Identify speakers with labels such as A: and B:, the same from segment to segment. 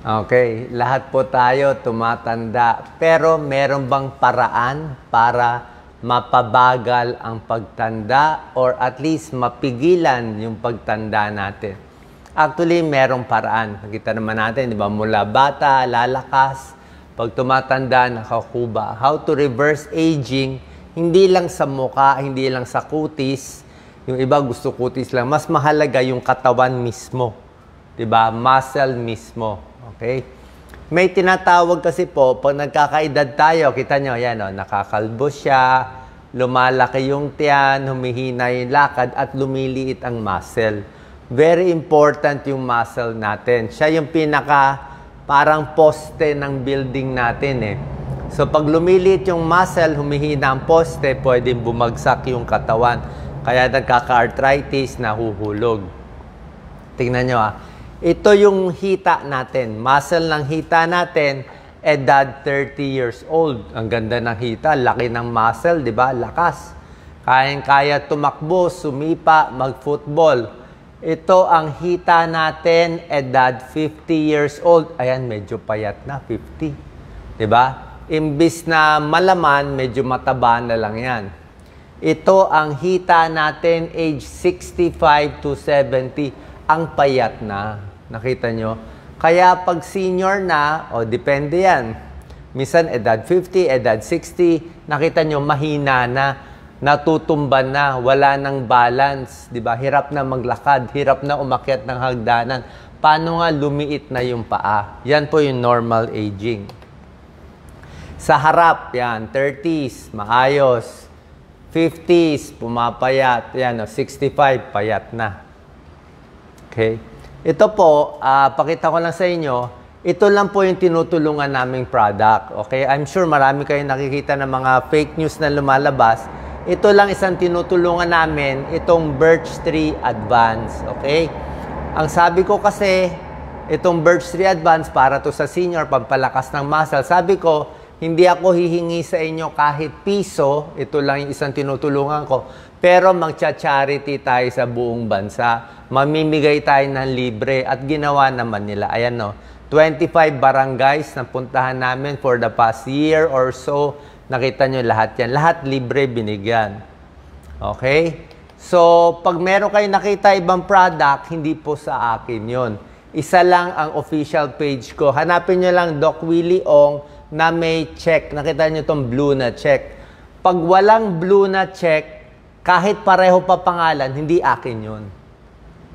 A: Okay, lahat po tayo tumatanda. Pero meron bang paraan para mapabagal ang pagtanda or at least mapigilan yung pagtanda natin? Actually, merong paraan. Nakita naman natin, di ba? Mula bata, lalakas. Pag tumatanda, nakakuba. How to reverse aging, hindi lang sa muka, hindi lang sa kutis. Yung iba gusto kutis lang. Mas mahalaga yung katawan mismo. Di ba? Muscle mismo. Okay? May tinatawag kasi po, pag nagkakaedad tayo, kita nyo, yan o, nakakalbo siya, lumalaki yung tiyan, humihina yung lakad, at lumiliit ang muscle. Very important yung muscle natin. Siya yung parang poste ng building natin eh. So pag lumiliit yung muscle, humihina ang poste, pwedeng bumagsak yung katawan. Kaya nagkaka-arthritis, nahuhulog. Tingnan nyo ah. Ito yung hita natin. Muscle ng hita natin, edad 30 years old. Ang ganda ng hita, laki ng muscle, di ba? Lakas. Kayang-kaya tumakbo, sumipa, mag-football. Ito ang hita natin, edad 50 years old. Ayan, medyo payat na, 50. Di ba? Imbis na malaman, medyo mataba na lang yan. Ito ang hita natin, age 65 to 70. Ang payat na. Nakita nyo? Kaya pag senior na, depende yan. Minsan, edad 50, edad 60, nakita nyo, mahina na, natutumba na, wala nang balance. Diba? Hirap na maglakad, hirap na umakyat ng hagdanan. Paano nga lumiit na yung paa? Yan po yung normal aging. Sa harap, yan, 30s, maayos. 50s, pumapayat. Yan, 65, payat na. Okay. Ito po, pakita ko lang sa inyo, ito lang po yung tinutulungan naming product. Okay? I'm sure marami kayong nakikita ng mga fake news na lumalabas. Ito lang isang tinutulungan namin, itong Birch Tree Advance. Okay? Ang sabi ko kasi, itong Birch Tree Advance para to sa senior, pampalakas ng muscle. Sabi ko, hindi ako hihingi sa inyo kahit piso. Ito lang yung isang tinutulungan ko. Pero magcha-charity tayo sa buong bansa. Mamimigay tayo ng libre at ginawa naman nila. Ayan no, 25 barangays na puntahan namin for the past year or so. Nakita nyo lahat yan. Lahat libre binigyan. Okay? So, pag meron kayo nakita ibang product, hindi po sa akin yon. Isa lang ang official page ko. Hanapin nyo lang Doc Willie Ong na may check. Nakita nyo itong blue na check. Pag walang blue na check, kahit pareho pa pangalan, hindi akin yun.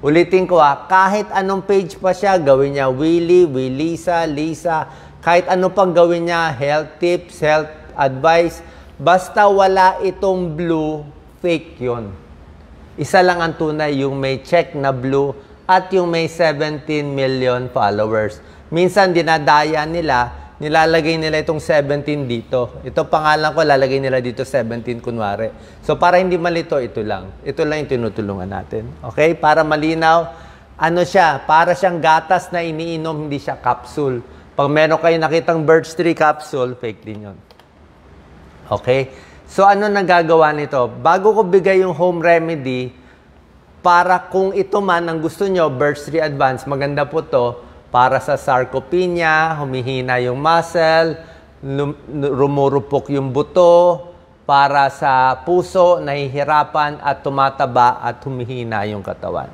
A: Ulitin ko kahit anong page pa siya, gawin niya Willie, Willisa, Lisa, kahit ano pang gawin niya, health tips, health advice, basta wala itong blue, fake yun. Isa lang ang tunay, yung may check na blue at yung may 17 million followers. Minsan dinadaya nila, nilalagay nila itong 17 dito. Ito pangalan ko, lalagay nila dito 17 kunwari. So, para hindi malito, ito lang. Ito lang yung tinutulungan natin. Okay? Para malinaw, ano siya? Para siyang gatas na iniinom, hindi siya capsule. Pag meron kayo nakitang Birch Tree capsule, fake din yun. Okay? So, ano nagagawa nito? Bago ko bigay yung home remedy, para kung ito man ang gusto nyo, Birch Tree Advance, maganda po to, para sa sarcopenia, humihina yung muscle, rumurupok yung buto, para sa puso, nahihirapan at tumataba at humihina yung katawan.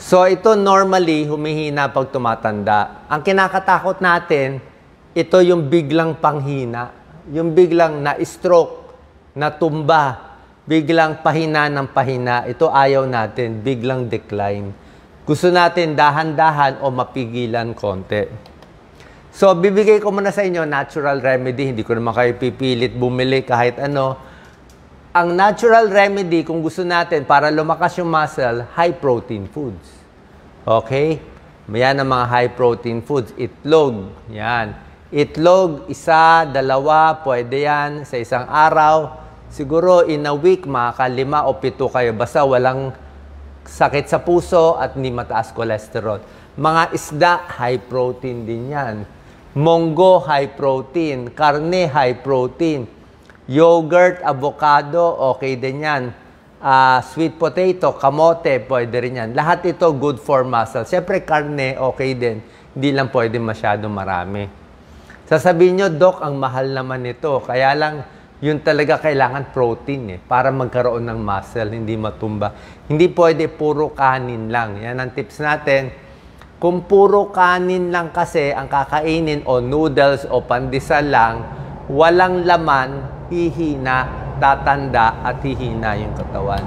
A: So ito normally humihina pag tumatanda. Ang kinakatakot natin, ito yung biglang panghina, yung biglang na-stroke, natumba, biglang pahina ng pahina. Ito ayaw natin, biglang decline. Gusto natin dahan-dahan o mapigilan konti. So, bibigay ko muna sa inyo natural remedy. Hindi ko naman kayo pipilit bumili kahit ano. Ang natural remedy, kung gusto natin para lumakas yung muscle, high protein foods. Okay? Yan ang mga high protein foods. Itlog. Yan. Itlog, 1, 2, pwede yan sa isang araw. Siguro in a week, makaka-5 o 7 kayo. Basta walang sakit sa puso at hindi mataas cholesterol. Mga isda, high protein din yan. Monggo, high protein. Karne, high protein. Yogurt, avocado, okay din yan. Sweet potato, kamote, pwede rin yan. Lahat ito good for muscle. Siyempre, karne, okay din. Hindi lang pwede masyado marami. Sasabihin nyo, Doc, ang mahal naman nito. Kaya lang, yun talaga kailangan protein para magkaroon ng muscle, hindi matumba. Hindi pwede puro kanin lang. Yan ang tips natin. Kung puro kanin lang kasi ang kakainin o noodles o pandesal lang, walang laman, hihina, tatanda at hihina yung katawan.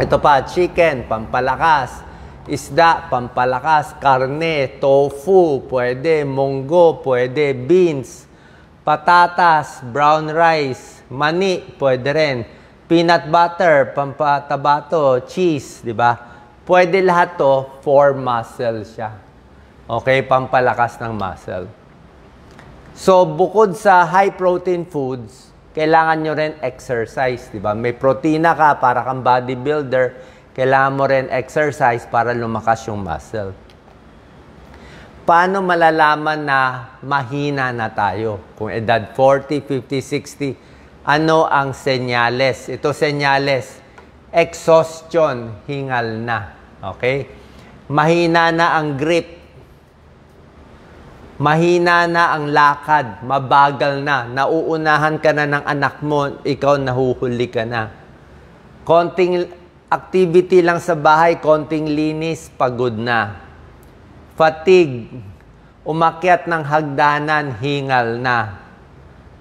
A: Ito pa, chicken, pampalakas. Isda, pampalakas. Karne, tofu, pwede. Munggo, pwede. Beans, patatas, brown rice, mani, pwede rin. Peanut butter, pampataba to, cheese, di ba? Pwede lahat to for muscle siya. Okay, pampalakas ng muscle. So, bukod sa high protein foods, kailangan nyo rin exercise, di ba? May protina ka para kang bodybuilder, kailangan mo rin exercise para lumakas yung muscle. Paano malalaman na mahina na tayo? Kung edad 40, 50, 60, ano ang senyales? Ito senyales. Exhaustion, hingal na. Okay? Mahina na ang grip. Mahina na ang lakad. Mabagal na. Nauunahan ka na ng anak mo, ikaw nahuhuli ka na. Konting activity lang sa bahay, konting linis, pagod na. Fatigue, umakyat ng hagdanan, hingal na.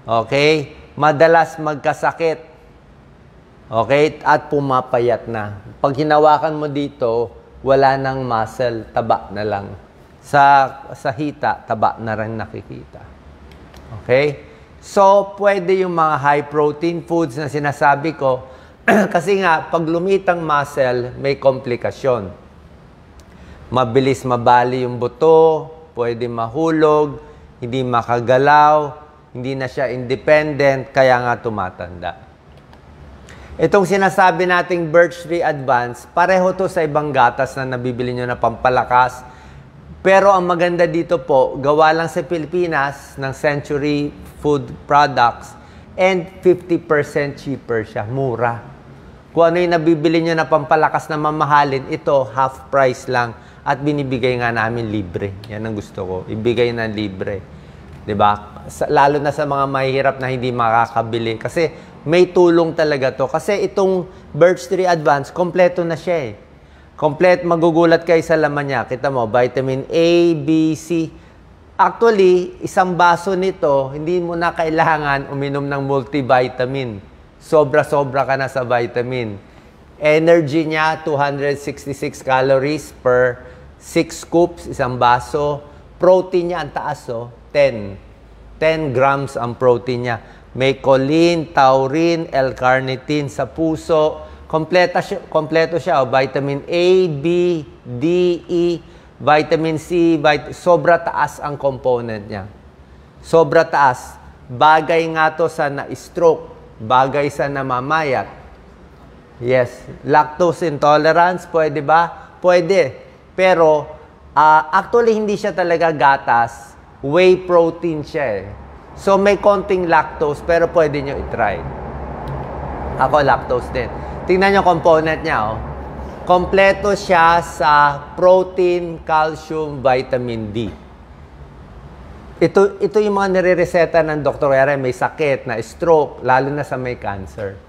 A: Okay? Madalas magkasakit. Okay? At pumapayat na. Pag hinawakan mo dito, wala nang muscle, taba na lang. Sa hita, taba na rin nakikita. Okay? So, pwede yung mga high protein foods na sinasabi ko, kasi nga, pag lumitang muscle, may komplikasyon. Mabilis mabali yung buto, pwede mahulog, hindi makagalaw, hindi na siya independent, kaya nga tumatanda. Itong sinasabi nating Birch Tree Advance, pareho to sa ibang gatas na nabibili nyo na pampalakas. Pero ang maganda dito po, gawa lang sa Pilipinas ng Century Food Products and 50% cheaper siya, mura. Kung ano yung nabibili nyo na pampalakas na mamahalin, ito half price lang. At binibigay nga namin libre. Yan ang gusto ko. Ibigay na libre. 'Di ba? Lalo na sa mga mahihirap na hindi makakabili. Kasi may tulong talaga to. Kasi itong Birch Tree Advance, kompleto na siya magugulat kayo sa laman niya. Kita mo, vitamin A, B, C. Actually, isang baso nito, hindi mo na kailangan uminom ng multivitamin. Sobra-sobra ka na sa vitamin. Energy niya, 266 calories per 6 scoops, isang baso. Protein niya, ang taas, 10. 10 grams ang protein niya. May choline, taurine, L-carnitine sa puso. Kompleto siya. Vitamin A, B, D, E, vitamin C. Sobra taas ang component niya. Sobra taas. Bagay nga to sa na-stroke. Bagay sa namamayat. Yes. Lactose intolerance, pwede ba? Pwede. Pero, actually, hindi siya talaga gatas. Whey protein siya So, may konting lactose, pero pwede nyo i-try. Ako, lactose din. Tingnan nyo component niya, Kompleto siya sa protein, calcium, vitamin D. Ito yung mga nire-reseta ng Dr. Ere, may sakit, na stroke, lalo na sa may cancer.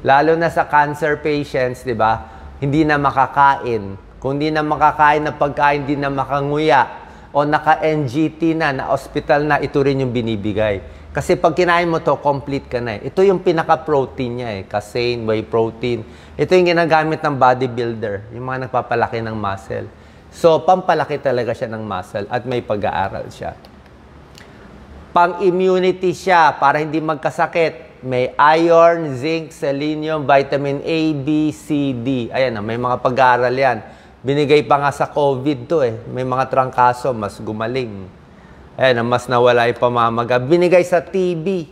A: Lalo na sa cancer patients, di ba? Hindi na makakain. Kung hindi na makakain ng pagkain, hindi na makanguya, o naka-NGT na hospital na, ito rin yung binibigay. Kasi pag kinain mo to, complete ka na Ito yung pinaka-protein niya casein, whey protein. Ito yung ginagamit ng bodybuilder, yung mga nagpapalaki ng muscle. So, pampalaki talaga siya ng muscle at may pag-aaral siya. Pang-immunity siya para hindi magkasakit. May iron, zinc, selenium, vitamin A, B, C, D. Ayan may mga pag-aaral yan. Binigay pa nga sa COVID to May mga trangkaso, mas gumaling. Ayan, mas nawala yung pamamaga. Binigay sa TB.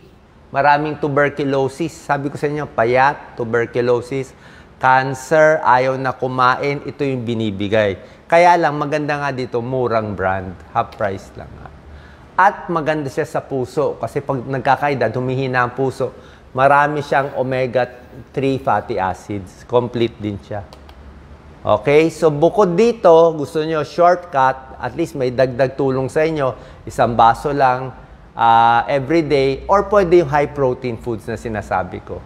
A: Maraming tuberculosis. Sabi ko sa inyo, payat, tuberculosis, cancer, ayaw na kumain. Ito yung binibigay. Kaya lang, maganda nga dito, murang brand. Half price lang. At maganda siya sa puso. Kasi pag nagkakaedad, humihina ang puso. Marami siyang omega-3 fatty acids. Complete din siya. Okay? So, bukod dito, gusto nyo shortcut, at least may dagdag tulong sa inyo, isang baso lang everyday, or pwede yung high protein foods na sinasabi ko.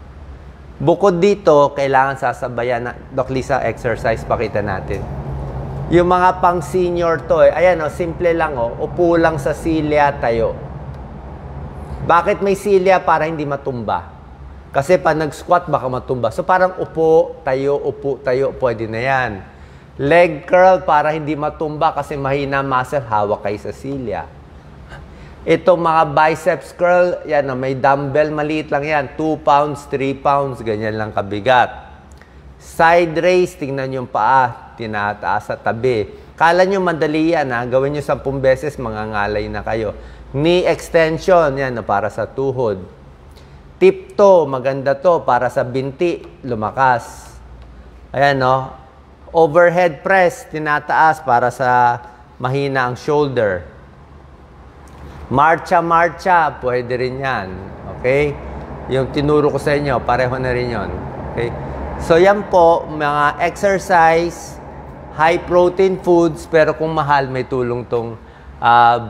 A: Bukod dito, kailangan sasabayan na, Doc Lisa, exercise, pakita natin. Yung mga pang senior to, ayan simple lang upo lang sa silya, tayo. Bakit may silya? Para hindi matumba. Kasi pag nag-squat, baka matumba. So parang upo, tayo, pwede na yan. Leg curl para hindi matumba kasi mahina muscle, hawak kayo sa silya. Itong mga biceps curl, yan may dumbbell, maliit lang yan. 2 pounds, 3 pounds, ganyan lang kabigat. Side raise, tingnan yung paa, tinataas sa tabi. Kala nyo madali yan, gawin nyo 10 beses, mangangalay na kayo. Knee extension, yan para sa tuhod. Tiptoe, maganda to, para sa binti, lumakas. Ayan overhead press, tinataas para sa mahina ang shoulder. Marcha, pwede rin yan. Okay? Yung tinuro ko sa inyo, pareho na rin yon. Okay? So, yan po, mga exercise, high protein foods, pero kung mahal, may tulong tong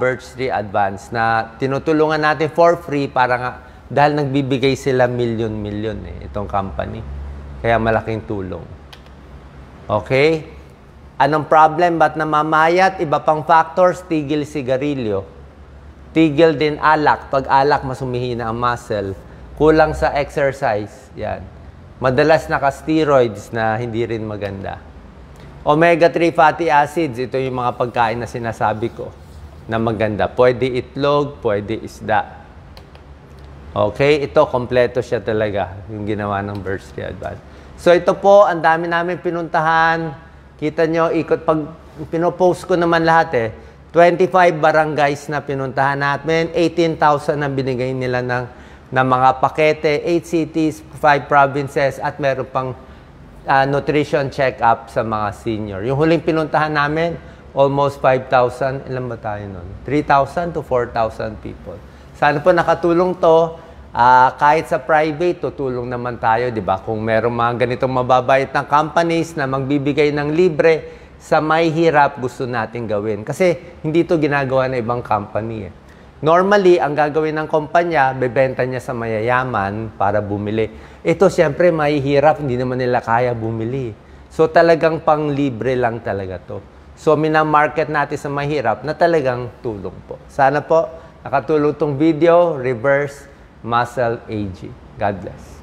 A: Birch Tree Advance na tinutulungan natin for free para nga, dahil nagbibigay sila milyon itong company. Kaya malaking tulong. Okay? Anong problem? Ba't namamayat? Iba pang factors, tigil sigarilyo. Tigil din alak. Pag alak, mas humihina ang muscle. Kulang sa exercise. Yan. Madalas naka-steroids na hindi rin maganda. Omega-3 fatty acids. Ito yung mga pagkain na sinasabi ko na maganda. Pwede itlog, pwede isda. Okay? Ito, kompleto siya talaga. Yung ginawa ng Birch Tree Advance. So, ito po, ang dami namin pinuntahan. Kita nyo, ikot. Pag pinopost ko naman lahat 25 barangays na pinuntahan natin, 18,000 na binigay nila ng mga pakete, 8 cities, 5 provinces, at meron pang nutrition check-up sa mga senior. Yung huling pinuntahan namin, almost 5,000. Ilan ba tayo nun? 3,000 to 4,000 people. Sana po nakatulong to. Kahit sa private, tutulong naman tayo, di ba? Kung merong mga ganitong mababait na companies na magbibigay ng libre, sa may hirap gusto natin gawin. Kasi hindi ito ginagawa ng ibang company. Normally, ang gagawin ng kumpanya, bebenta niya sa mayayaman para bumili. Ito, siyempre, may hirap, hindi naman nila kaya bumili. So, talagang pang-libre lang talaga to. So, minamarket natin sa mahirap na talagang tulong po. Sana po, nakatulong tong video, Reverse Muscle Aging. God bless.